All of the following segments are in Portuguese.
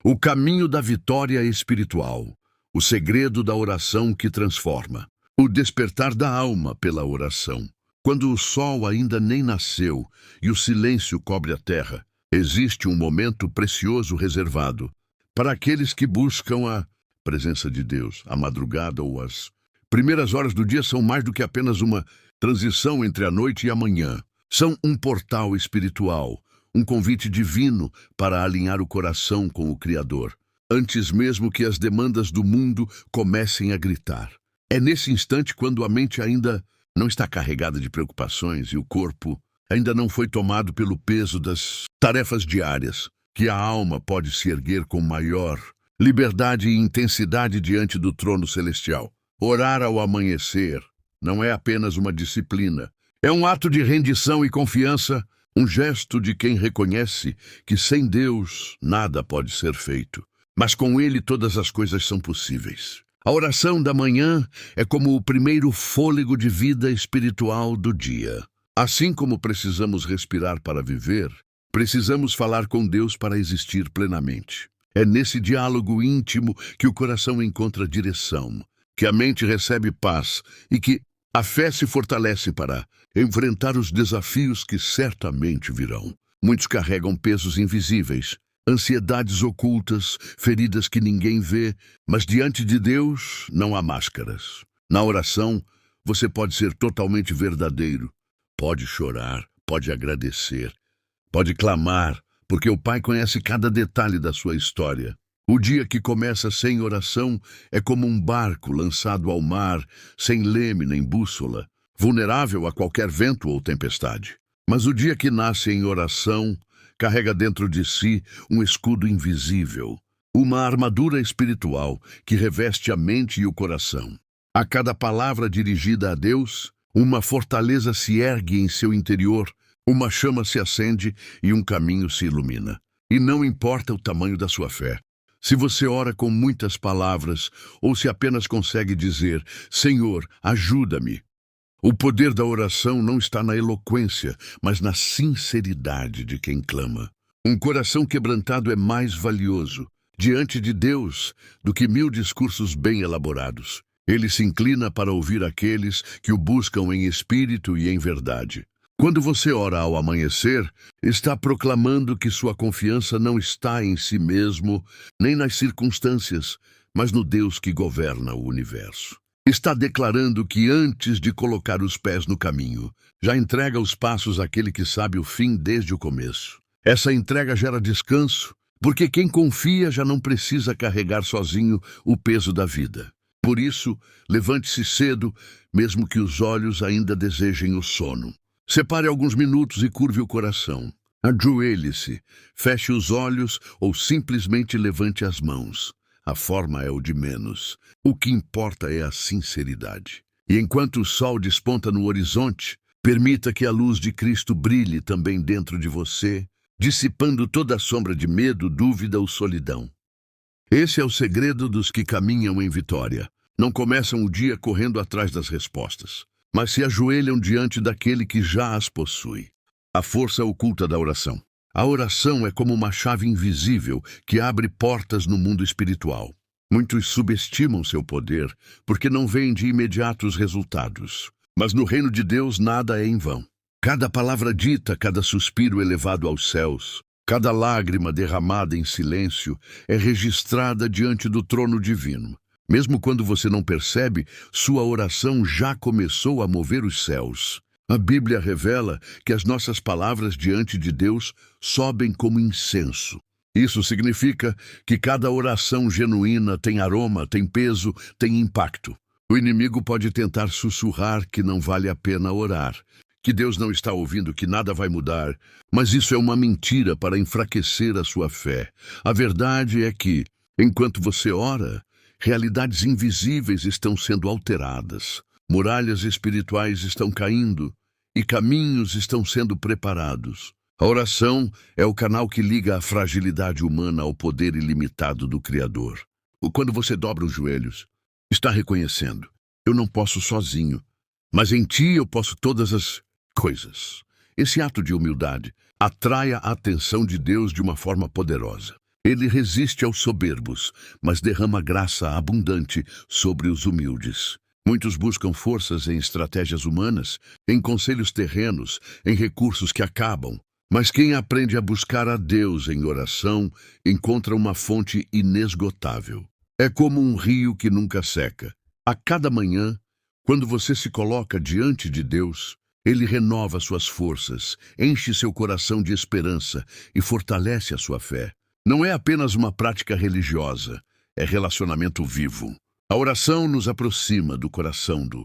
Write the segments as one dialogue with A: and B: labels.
A: O caminho da vitória espiritual. O segredo da oração que transforma. O despertar da alma pela oração. Quando o sol ainda nem nasceu e o silêncio cobre a terra, existe um momento precioso reservado para aqueles que buscam a presença de Deus. A madrugada ou as primeiras horas do dia são mais do que apenas uma transição entre a noite e a manhã. São um portal espiritual, um convite divino para alinhar o coração com o Criador, antes mesmo que as demandas do mundo comecem a gritar. É nesse instante, quando a mente ainda não está carregada de preocupações e o corpo ainda não foi tomado pelo peso das tarefas diárias, que a alma pode se erguer com maior liberdade e intensidade diante do trono celestial. Orar ao amanhecer não é apenas uma disciplina, é um ato de rendição e confiança, um gesto de quem reconhece que sem Deus nada pode ser feito, mas com Ele todas as coisas são possíveis. A oração da manhã é como o primeiro fôlego de vida espiritual do dia. Assim como precisamos respirar para viver, precisamos falar com Deus para existir plenamente. É nesse diálogo íntimo que o coração encontra direção, que a mente recebe paz e que a fé se fortalece para enfrentar os desafios que certamente virão. Muitos carregam pesos invisíveis, ansiedades ocultas, feridas que ninguém vê, mas diante de Deus não há máscaras. Na oração, você pode ser totalmente verdadeiro, pode chorar, pode agradecer, pode clamar, porque o Pai conhece cada detalhe da sua história. O dia que começa sem oração é como um barco lançado ao mar, sem leme nem bússola, vulnerável a qualquer vento ou tempestade. Mas o dia que nasce em oração carrega dentro de si um escudo invisível, uma armadura espiritual que reveste a mente e o coração. A cada palavra dirigida a Deus, uma fortaleza se ergue em seu interior, uma chama se acende e um caminho se ilumina. E não importa o tamanho da sua fé. Se você ora com muitas palavras ou se apenas consegue dizer, Senhor, ajuda-me. O poder da oração não está na eloquência, mas na sinceridade de quem clama. Um coração quebrantado é mais valioso diante de Deus do que 1000 discursos bem elaborados. Ele se inclina para ouvir aqueles que o buscam em espírito e em verdade. Quando você ora ao amanhecer, está proclamando que sua confiança não está em si mesmo, nem nas circunstâncias, mas no Deus que governa o universo. Está declarando que antes de colocar os pés no caminho, já entrega os passos àquele que sabe o fim desde o começo. Essa entrega gera descanso, porque quem confia já não precisa carregar sozinho o peso da vida. Por isso, levante-se cedo, mesmo que os olhos ainda desejem o sono. Separe alguns minutos e curve o coração. Ajoelhe-se, feche os olhos ou simplesmente levante as mãos. A forma é o de menos. O que importa é a sinceridade. E enquanto o sol desponta no horizonte, permita que a luz de Cristo brilhe também dentro de você, dissipando toda a sombra de medo, dúvida ou solidão. Esse é o segredo dos que caminham em vitória. Não começam o dia correndo atrás das respostas, mas se ajoelham diante daquele que já as possui. A força oculta da oração. A oração é como uma chave invisível que abre portas no mundo espiritual. Muitos subestimam seu poder porque não veem de imediato os resultados. Mas no reino de Deus nada é em vão. Cada palavra dita, cada suspiro elevado aos céus, cada lágrima derramada em silêncio é registrada diante do trono divino. Mesmo quando você não percebe, sua oração já começou a mover os céus. A Bíblia revela que as nossas palavras diante de Deus sobem como incenso. Isso significa que cada oração genuína tem aroma, tem peso, tem impacto. O inimigo pode tentar sussurrar que não vale a pena orar, que Deus não está ouvindo, que nada vai mudar, mas isso é uma mentira para enfraquecer a sua fé. A verdade é que, enquanto você ora, realidades invisíveis estão sendo alteradas, muralhas espirituais estão caindo e caminhos estão sendo preparados. A oração é o canal que liga a fragilidade humana ao poder ilimitado do Criador. Quando você dobra os joelhos, está reconhecendo, eu não posso sozinho, mas em ti eu posso todas as coisas. Esse ato de humildade atrai a atenção de Deus de uma forma poderosa. Ele resiste aos soberbos, mas derrama graça abundante sobre os humildes. Muitos buscam forças em estratégias humanas, em conselhos terrenos, em recursos que acabam. Mas quem aprende a buscar a Deus em oração encontra uma fonte inesgotável. É como um rio que nunca seca. A cada manhã, quando você se coloca diante de Deus, Ele renova suas forças, enche seu coração de esperança e fortalece a sua fé. Não é apenas uma prática religiosa, é relacionamento vivo. A oração nos aproxima do coração do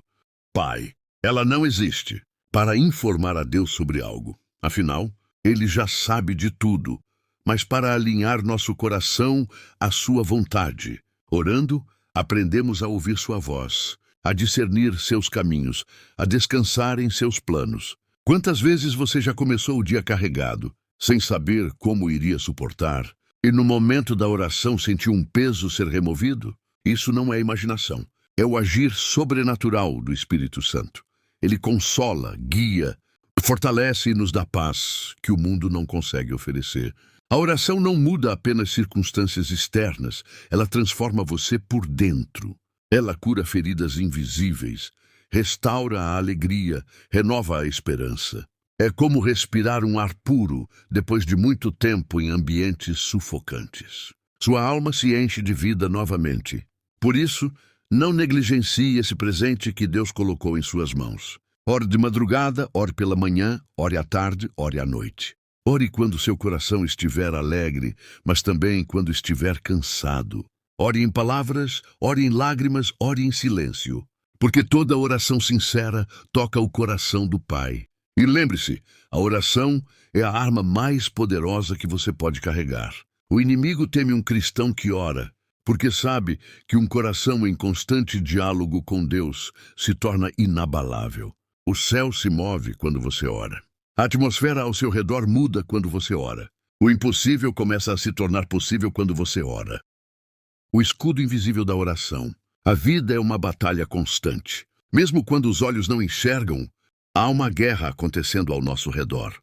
A: Pai. Ela não existe para informar a Deus sobre algo. Afinal, Ele já sabe de tudo, mas para alinhar nosso coração à sua vontade. Orando, aprendemos a ouvir sua voz, a discernir seus caminhos, a descansar em seus planos. Quantas vezes você já começou o dia carregado, sem saber como iria suportar, e no momento da oração sentiu um peso ser removido? Isso não é imaginação, é o agir sobrenatural do Espírito Santo. Ele consola, guia, fortalece e nos dá paz que o mundo não consegue oferecer. A oração não muda apenas circunstâncias externas, ela transforma você por dentro. Ela cura feridas invisíveis, restaura a alegria, renova a esperança. É como respirar um ar puro depois de muito tempo em ambientes sufocantes. Sua alma se enche de vida novamente. Por isso, não negligencie esse presente que Deus colocou em suas mãos. Ore de madrugada, ore pela manhã, ore à tarde, ore à noite. Ore quando seu coração estiver alegre, mas também quando estiver cansado. Ore em palavras, ore em lágrimas, ore em silêncio. Porque toda oração sincera toca o coração do Pai. E lembre-se, a oração é a arma mais poderosa que você pode carregar. O inimigo teme um cristão que ora, porque sabe que um coração em constante diálogo com Deus se torna inabalável. O céu se move quando você ora. A atmosfera ao seu redor muda quando você ora. O impossível começa a se tornar possível quando você ora. O escudo invisível da oração. A vida é uma batalha constante. Mesmo quando os olhos não enxergam, há uma guerra acontecendo ao nosso redor.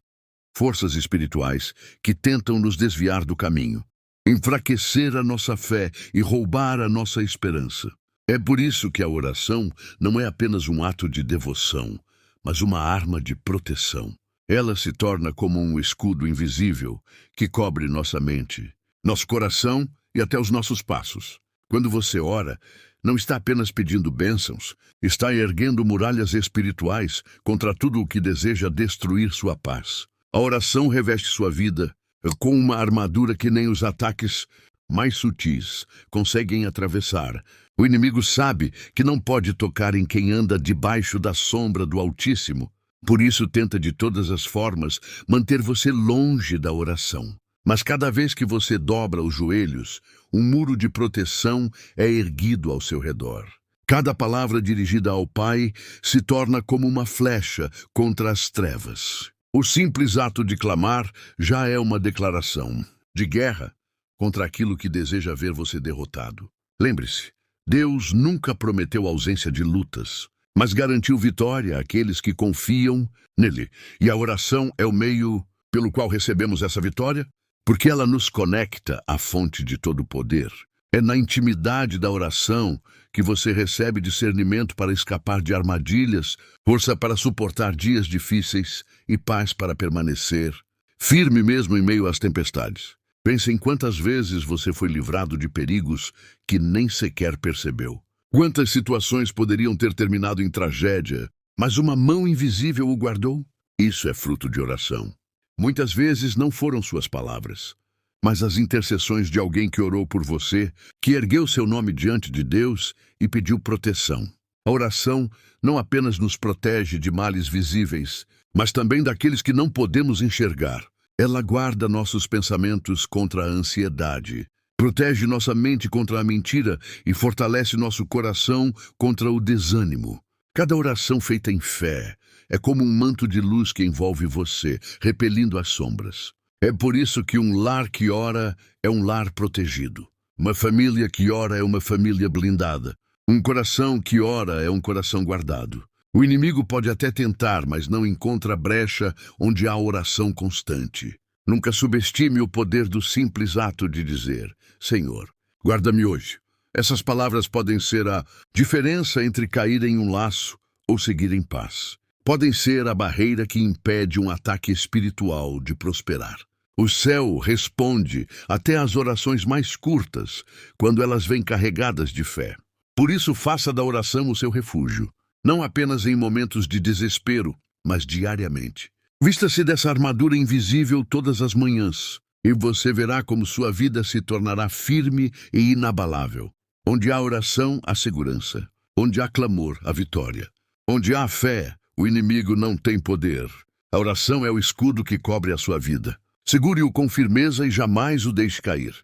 A: Forças espirituais que tentam nos desviar do caminho, enfraquecer a nossa fé e roubar a nossa esperança. É por isso que a oração não é apenas um ato de devoção, mas uma arma de proteção. Ela se torna como um escudo invisível que cobre nossa mente, nosso coração e até os nossos passos. Quando você ora, não está apenas pedindo bênçãos, está erguendo muralhas espirituais contra tudo o que deseja destruir sua paz. A oração reveste sua vida com uma armadura que nem os ataques mais sutis conseguem atravessar. O inimigo sabe que não pode tocar em quem anda debaixo da sombra do Altíssimo. Por isso tenta de todas as formas manter você longe da oração. Mas cada vez que você dobra os joelhos, um muro de proteção é erguido ao seu redor. Cada palavra dirigida ao Pai se torna como uma flecha contra as trevas. O simples ato de clamar já é uma declaração de guerra contra aquilo que deseja ver você derrotado. Lembre-se, Deus nunca prometeu ausência de lutas, mas garantiu vitória àqueles que confiam nele. E a oração é o meio pelo qual recebemos essa vitória, porque ela nos conecta à fonte de todo poder. É na intimidade da oração que você recebe discernimento para escapar de armadilhas, força para suportar dias difíceis e paz para permanecer firme mesmo em meio às tempestades. Pense em quantas vezes você foi livrado de perigos que nem sequer percebeu. Quantas situações poderiam ter terminado em tragédia, mas uma mão invisível o guardou? Isso é fruto de oração. Muitas vezes não foram suas palavras, mas as intercessões de alguém que orou por você, que ergueu seu nome diante de Deus e pediu proteção. A oração não apenas nos protege de males visíveis, mas também daqueles que não podemos enxergar. Ela guarda nossos pensamentos contra a ansiedade, protege nossa mente contra a mentira e fortalece nosso coração contra o desânimo. Cada oração feita em fé é como um manto de luz que envolve você, repelindo as sombras. É por isso que um lar que ora é um lar protegido. Uma família que ora é uma família blindada. Um coração que ora é um coração guardado. O inimigo pode até tentar, mas não encontra brecha onde há oração constante. Nunca subestime o poder do simples ato de dizer: Senhor, guarda-me hoje. Essas palavras podem ser a diferença entre cair em um laço ou seguir em paz. Podem ser a barreira que impede um ataque espiritual de prosperar. O céu responde até às orações mais curtas, quando elas vêm carregadas de fé. Por isso, faça da oração o seu refúgio, não apenas em momentos de desespero, mas diariamente. Vista-se dessa armadura invisível todas as manhãs, e você verá como sua vida se tornará firme e inabalável. Onde há oração, há segurança. Onde há clamor, há vitória. Onde há fé, o inimigo não tem poder. A oração é o escudo que cobre a sua vida. Segure-o com firmeza e jamais o deixe cair.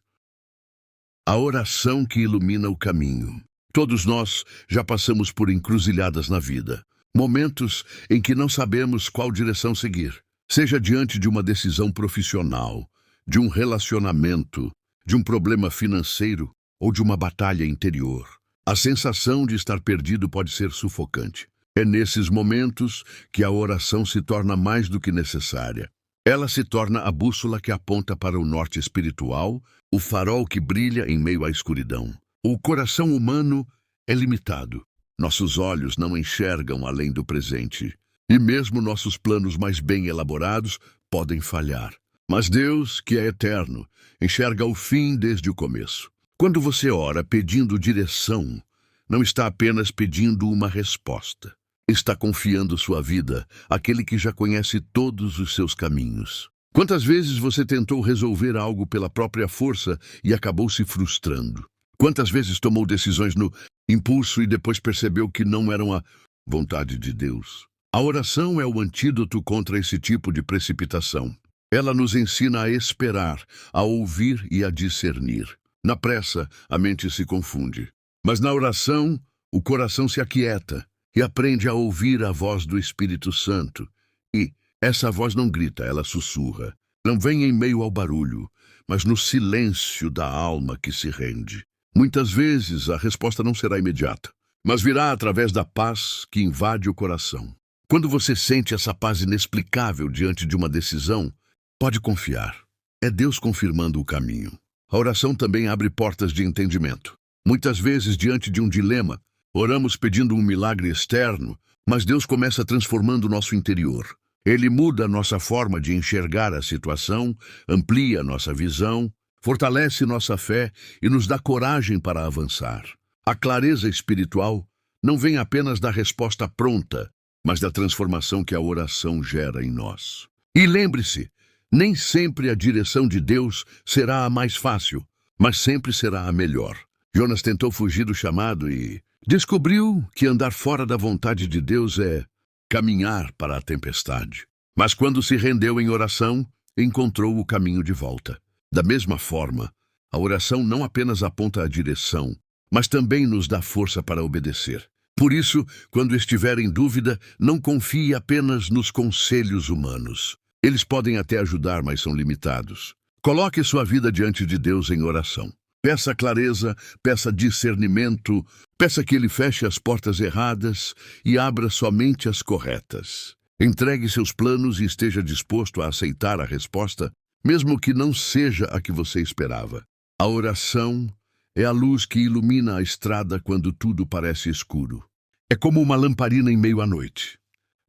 A: A oração que ilumina o caminho. Todos nós já passamos por encruzilhadas na vida. Momentos em que não sabemos qual direção seguir. Seja diante de uma decisão profissional, de um relacionamento, de um problema financeiro ou de uma batalha interior. A sensação de estar perdido pode ser sufocante. É nesses momentos que a oração se torna mais do que necessária. Ela se torna a bússola que aponta para o norte espiritual, o farol que brilha em meio à escuridão. O coração humano é limitado. Nossos olhos não enxergam além do presente. E mesmo nossos planos mais bem elaborados podem falhar. Mas Deus, que é eterno, enxerga o fim desde o começo. Quando você ora pedindo direção, não está apenas pedindo uma resposta. Está confiando sua vida àquele que já conhece todos os seus caminhos. Quantas vezes você tentou resolver algo pela própria força e acabou se frustrando? Quantas vezes tomou decisões no impulso e depois percebeu que não eram a vontade de Deus? A oração é o antídoto contra esse tipo de precipitação. Ela nos ensina a esperar, a ouvir e a discernir. Na pressa, a mente se confunde. Mas na oração, o coração se aquieta e aprende a ouvir a voz do Espírito Santo. E essa voz não grita, ela sussurra. Não vem em meio ao barulho, mas no silêncio da alma que se rende. Muitas vezes a resposta não será imediata, mas virá através da paz que invade o coração. Quando você sente essa paz inexplicável diante de uma decisão, pode confiar. É Deus confirmando o caminho. A oração também abre portas de entendimento. Muitas vezes, diante de um dilema, oramos pedindo um milagre externo, mas Deus começa transformando nosso interior. Ele muda a nossa forma de enxergar a situação, amplia nossa visão, fortalece nossa fé e nos dá coragem para avançar. A clareza espiritual não vem apenas da resposta pronta, mas da transformação que a oração gera em nós. E lembre-se, nem sempre a direção de Deus será a mais fácil, mas sempre será a melhor. Jonas tentou fugir do chamado e descobriu que andar fora da vontade de Deus é caminhar para a tempestade. Mas quando se rendeu em oração, encontrou o caminho de volta. Da mesma forma, a oração não apenas aponta a direção, mas também nos dá força para obedecer. Por isso, quando estiver em dúvida, não confie apenas nos conselhos humanos. Eles podem até ajudar, mas são limitados. Coloque sua vida diante de Deus em oração. Peça clareza, peça discernimento, peça que Ele feche as portas erradas e abra somente as corretas. Entregue seus planos e esteja disposto a aceitar a resposta, mesmo que não seja a que você esperava. A oração é a luz que ilumina a estrada quando tudo parece escuro. É como uma lamparina em meio à noite.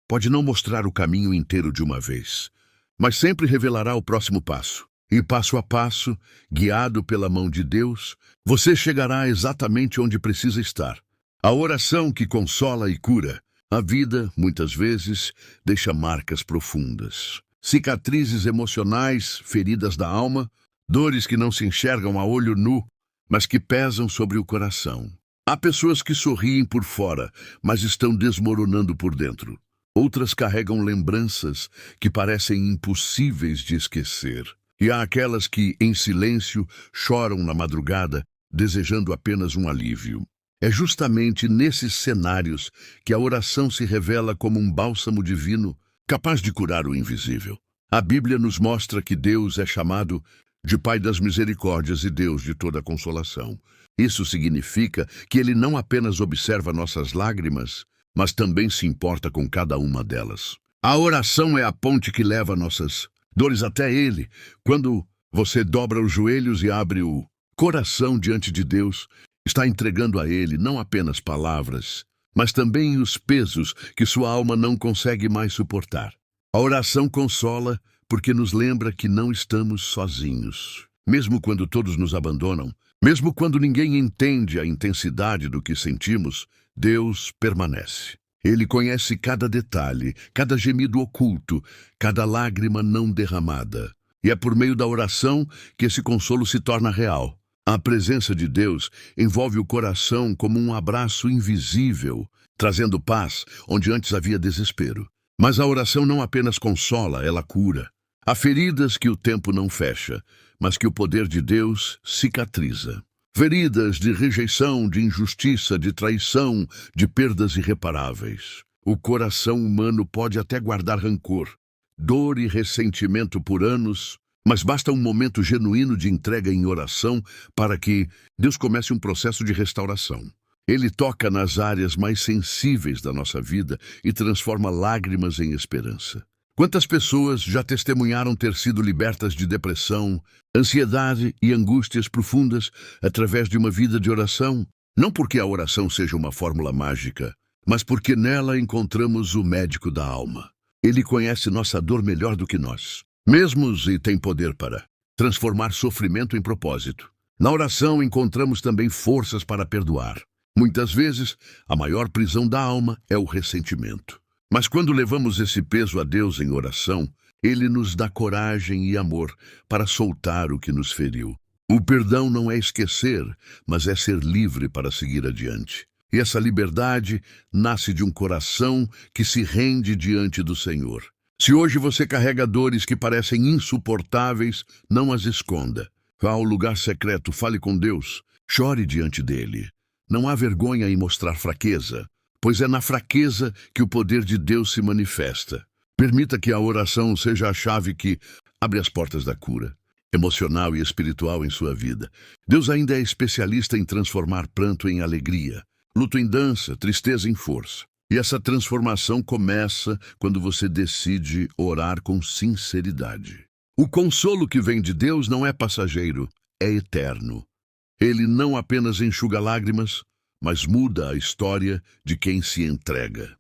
A: Pode não mostrar o caminho inteiro de uma vez, mas sempre revelará o próximo passo. E passo a passo, guiado pela mão de Deus, você chegará exatamente onde precisa estar. A oração que consola e cura. A vida, muitas vezes, deixa marcas profundas. Cicatrizes emocionais, feridas da alma, dores que não se enxergam a olho nu, mas que pesam sobre o coração. Há pessoas que sorriem por fora, mas estão desmoronando por dentro. Outras carregam lembranças que parecem impossíveis de esquecer. E há aquelas que, em silêncio, choram na madrugada, desejando apenas um alívio. É justamente nesses cenários que a oração se revela como um bálsamo divino, capaz de curar o invisível. A Bíblia nos mostra que Deus é chamado de Pai das Misericórdias e Deus de toda consolação. Isso significa que Ele não apenas observa nossas lágrimas, mas também se importa com cada uma delas. A oração é a ponte que leva nossas dores até Ele. Quando você dobra os joelhos e abre o coração diante de Deus, está entregando a Ele não apenas palavras, mas também os pesos que sua alma não consegue mais suportar. A oração consola porque nos lembra que não estamos sozinhos. Mesmo quando todos nos abandonam, mesmo quando ninguém entende a intensidade do que sentimos, Deus permanece. Ele conhece cada detalhe, cada gemido oculto, cada lágrima não derramada. E é por meio da oração que esse consolo se torna real. A presença de Deus envolve o coração como um abraço invisível, trazendo paz onde antes havia desespero. Mas a oração não apenas consola, ela cura. Há feridas que o tempo não fecha, mas que o poder de Deus cicatriza. Feridas de rejeição, de injustiça, de traição, de perdas irreparáveis. O coração humano pode até guardar rancor, dor e ressentimento por anos, mas basta um momento genuíno de entrega em oração para que Deus comece um processo de restauração. Ele toca nas áreas mais sensíveis da nossa vida e transforma lágrimas em esperança. Quantas pessoas já testemunharam ter sido libertas de depressão, ansiedade e angústias profundas através de uma vida de oração? Não porque a oração seja uma fórmula mágica, mas porque nela encontramos o médico da alma. Ele conhece nossa dor melhor do que nós, mesmos, e tem poder para transformar sofrimento em propósito. Na oração encontramos também forças para perdoar. Muitas vezes, a maior prisão da alma é o ressentimento. Mas quando levamos esse peso a Deus em oração, Ele nos dá coragem e amor para soltar o que nos feriu. O perdão não é esquecer, mas é ser livre para seguir adiante. E essa liberdade nasce de um coração que se rende diante do Senhor. Se hoje você carrega dores que parecem insuportáveis, não as esconda. Vá ao lugar secreto, fale com Deus, chore diante dele. Não há vergonha em mostrar fraqueza, pois é na fraqueza que o poder de Deus se manifesta. Permita que a oração seja a chave que abre as portas da cura emocional e espiritual em sua vida. Deus ainda é especialista em transformar pranto em alegria, luto em dança, tristeza em força. E essa transformação começa quando você decide orar com sinceridade. O consolo que vem de Deus não é passageiro, é eterno. Ele não apenas enxuga lágrimas, mas muda a história de quem se entrega.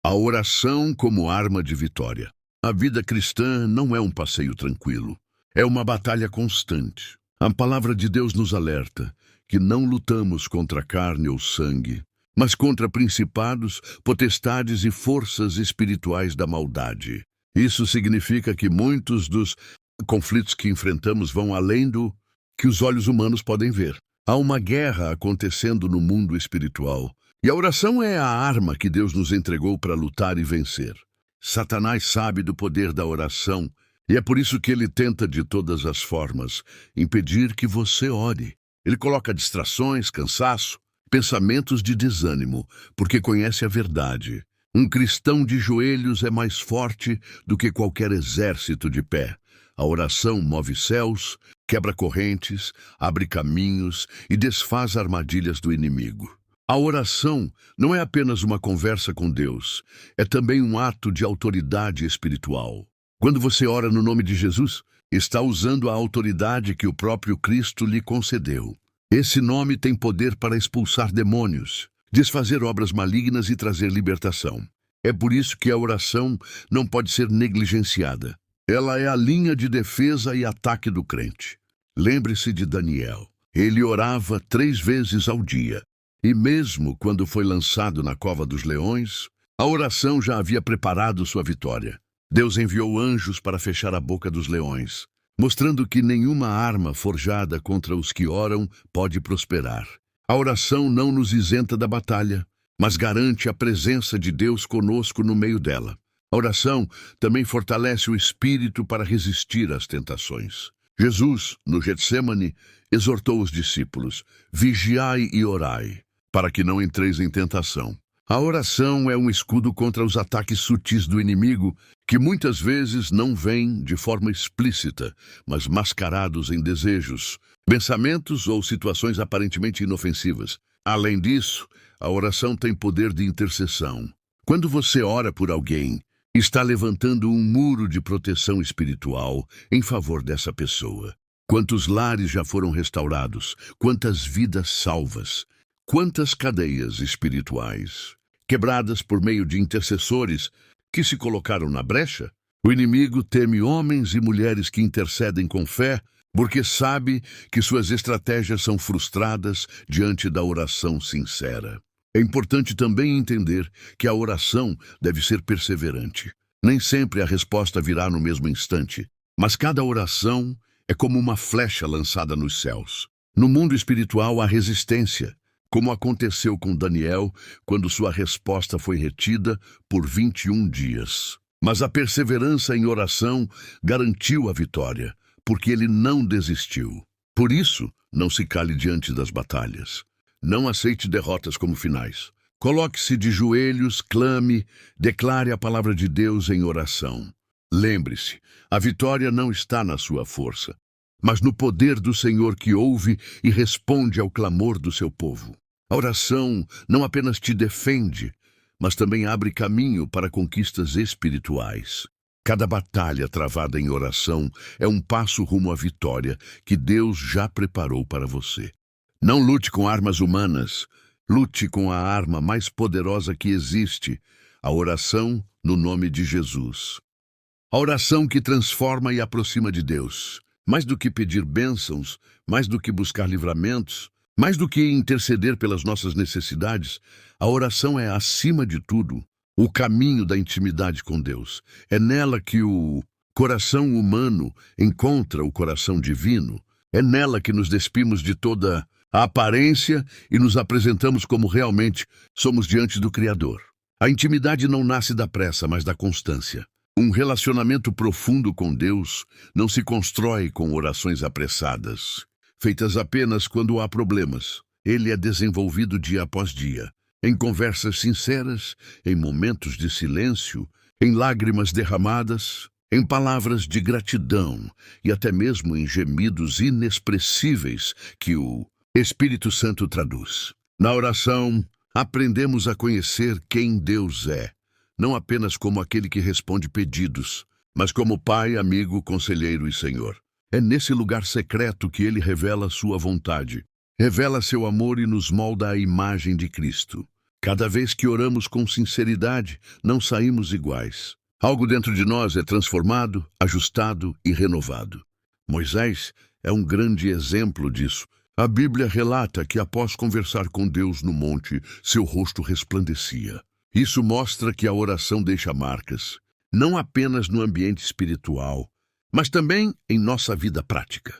A: A oração como arma de vitória. A vida cristã não é um passeio tranquilo, é uma batalha constante. A palavra de Deus nos alerta que não lutamos contra carne ou sangue, mas contra principados, potestades e forças espirituais da maldade. Isso significa que muitos dos conflitos que enfrentamos vão além do que os olhos humanos podem ver. Há uma guerra acontecendo no mundo espiritual, e a oração é a arma que Deus nos entregou para lutar e vencer. Satanás sabe do poder da oração, e é por isso que ele tenta de todas as formas impedir que você ore. Ele coloca distrações, cansaço, pensamentos de desânimo, porque conhece a verdade. Um cristão de joelhos é mais forte do que qualquer exército de pé. A oração move céus, quebra correntes, abre caminhos e desfaz armadilhas do inimigo. A oração não é apenas uma conversa com Deus, é também um ato de autoridade espiritual. Quando você ora no nome de Jesus, está usando a autoridade que o próprio Cristo lhe concedeu. Esse nome tem poder para expulsar demônios, desfazer obras malignas e trazer libertação. É por isso que a oração não pode ser negligenciada. Ela é a linha de defesa e ataque do crente. Lembre-se de Daniel. Ele orava 3 vezes ao dia. E mesmo quando foi lançado na cova dos leões, a oração já havia preparado sua vitória. Deus enviou anjos para fechar a boca dos leões, mostrando que nenhuma arma forjada contra os que oram pode prosperar. A oração não nos isenta da batalha, mas garante a presença de Deus conosco no meio dela. A oração também fortalece o espírito para resistir às tentações. Jesus, no Getsemane, exortou os discípulos: vigiai e orai, para que não entreis em tentação. A oração é um escudo contra os ataques sutis do inimigo, que muitas vezes não vêm de forma explícita, mas mascarados em desejos, pensamentos ou situações aparentemente inofensivas. Além disso, a oração tem poder de intercessão. Quando você ora por alguém, está levantando um muro de proteção espiritual em favor dessa pessoa. Quantos lares já foram restaurados, quantas vidas salvas, quantas cadeias espirituais quebradas por meio de intercessores que se colocaram na brecha? O inimigo teme homens e mulheres que intercedem com fé, porque sabe que suas estratégias são frustradas diante da oração sincera. É importante também entender que a oração deve ser perseverante. Nem sempre a resposta virá no mesmo instante, mas cada oração é como uma flecha lançada nos céus. No mundo espiritual há resistência, como aconteceu com Daniel quando sua resposta foi retida por 21 dias. Mas a perseverança em oração garantiu a vitória, porque ele não desistiu. Por isso, não se cale diante das batalhas. Não aceite derrotas como finais. Coloque-se de joelhos, clame, declare a palavra de Deus em oração. Lembre-se, a vitória não está na sua força, mas no poder do Senhor que ouve e responde ao clamor do seu povo. A oração não apenas te defende, mas também abre caminho para conquistas espirituais. Cada batalha travada em oração é um passo rumo à vitória que Deus já preparou para você. Não lute com armas humanas, lute com a arma mais poderosa que existe, a oração no nome de Jesus. A oração que transforma e aproxima de Deus. Mais do que pedir bênçãos, mais do que buscar livramentos, mais do que interceder pelas nossas necessidades, a oração é, acima de tudo, o caminho da intimidade com Deus. É nela que o coração humano encontra o coração divino. É nela que nos despimos de toda a aparência e nos apresentamos como realmente somos diante do Criador. A intimidade não nasce da pressa, mas da constância. Um relacionamento profundo com Deus não se constrói com orações apressadas, feitas apenas quando há problemas. Ele é desenvolvido dia após dia, em conversas sinceras, em momentos de silêncio, em lágrimas derramadas, em palavras de gratidão e até mesmo em gemidos inexpressíveis que o Espírito Santo traduz. Na oração, aprendemos a conhecer quem Deus é, não apenas como aquele que responde pedidos, mas como Pai, amigo, conselheiro e Senhor. É nesse lugar secreto que Ele revela sua vontade, revela seu amor e nos molda à imagem de Cristo. Cada vez que oramos com sinceridade, não saímos iguais. Algo dentro de nós é transformado, ajustado e renovado. Moisés é um grande exemplo disso. A Bíblia relata que após conversar com Deus no monte, seu rosto resplandecia. Isso mostra que a oração deixa marcas, não apenas no ambiente espiritual, mas também em nossa vida prática.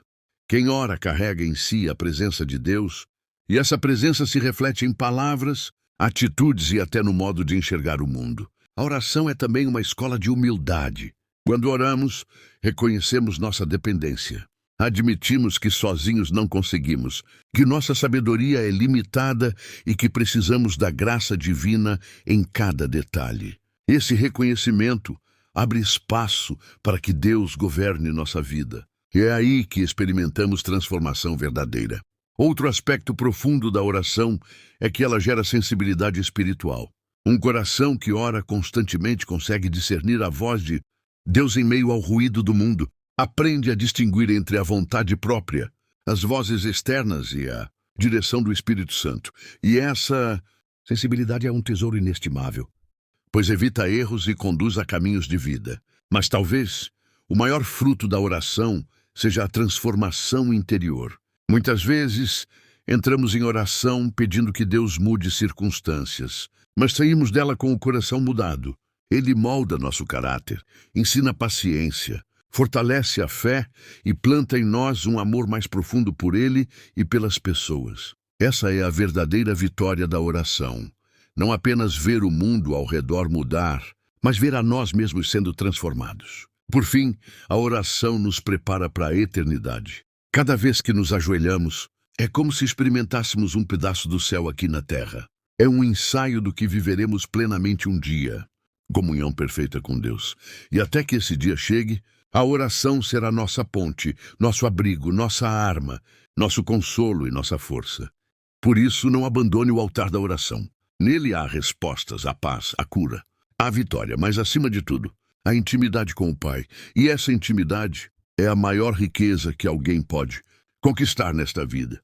A: Quem ora carrega em si a presença de Deus, e essa presença se reflete em palavras, atitudes e até no modo de enxergar o mundo. A oração é também uma escola de humildade. Quando oramos, reconhecemos nossa dependência. Admitimos que sozinhos não conseguimos, que nossa sabedoria é limitada e que precisamos da graça divina em cada detalhe. Esse reconhecimento abre espaço para que Deus governe nossa vida. E é aí que experimentamos transformação verdadeira. Outro aspecto profundo da oração é que ela gera sensibilidade espiritual. Um coração que ora constantemente consegue discernir a voz de Deus em meio ao ruído do mundo. Aprende a distinguir entre a vontade própria, as vozes externas e a direção do Espírito Santo. E essa sensibilidade é um tesouro inestimável, pois evita erros e conduz a caminhos de vida. Mas talvez o maior fruto da oração seja a transformação interior. Muitas vezes entramos em oração pedindo que Deus mude circunstâncias, mas saímos dela com o coração mudado. Ele molda nosso caráter, ensina paciência, fortalece a fé e planta em nós um amor mais profundo por Ele e pelas pessoas. Essa é a verdadeira vitória da oração. Não apenas ver o mundo ao redor mudar, mas ver a nós mesmos sendo transformados. Por fim, a oração nos prepara para a eternidade. Cada vez que nos ajoelhamos, é como se experimentássemos um pedaço do céu aqui na terra. É um ensaio do que viveremos plenamente um dia. Comunhão perfeita com Deus. E até que esse dia chegue, a oração será nossa ponte, nosso abrigo, nossa arma, nosso consolo e nossa força. Por isso, não abandone o altar da oração. Nele há respostas, a paz, a cura. A vitória, mas acima de tudo, a intimidade com o Pai. E essa intimidade é a maior riqueza que alguém pode conquistar nesta vida.